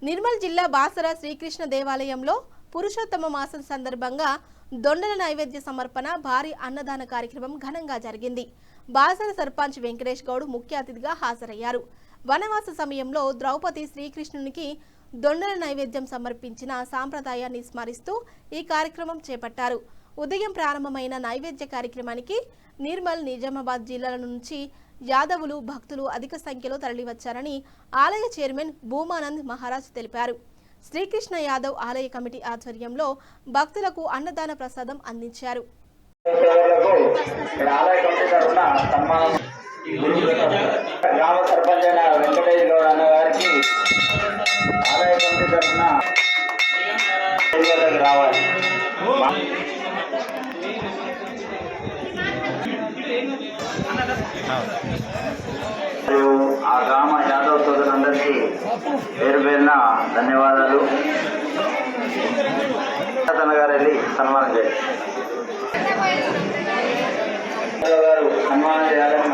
నిర్మల్ జిల్లా బాసర శ్రీకృష్ణ దేవాలయంలో పురుషోత్తమ మాసం సందర్భంగా దొండల నైవేద్య సమర్పణ భారీ అన్నదాన కార్యక్రమం ఘనంగా జరిగింది. బాసర సర్పంచ్ వెంకటేష్ గౌడ్ ముఖ్య అతిథిగా హాజరయ్యారు. వనవాస సమయంలో ద్రౌపది శ్రీకృష్ణునికి దొండల నైవేద్యం సమర్పించిన సాంప్రదాయాన్ని స్మరిస్తూ ఈ కార్యక్రమం చేపట్టారు. ఉదయం ప్రారంభమైన నైవేద్య కార్యక్రమానికి నిర్మల్, నిజామాబాద్ జిల్లాల నుంచి యాదవులు, భక్తులు అధిక సంఖ్యలో తరలివచ్చారని ఆలయ చైర్మన్ భూమానంద్ మహారాజ్ తెలిపారు. శ్రీకృష్ణ యాదవ్ ఆలయ కమిటీ ఆధ్వర్యంలో భక్తులకు అన్నదాన ప్రసాదం అందించారు. గ్రామ సర్పంచ్ అయిన వెంకటేష్ గౌడ్ అన్న గారికి ఆలయ కమిటీ తరఫున రావాలి. ఆ గ్రామ యాదవ్ సోదరులందరికీ పేరు పేరున ధన్యవాదాలు. తన గారు వెళ్ళి సన్మానం చేయాలి. గారు సన్మానం చేయాలని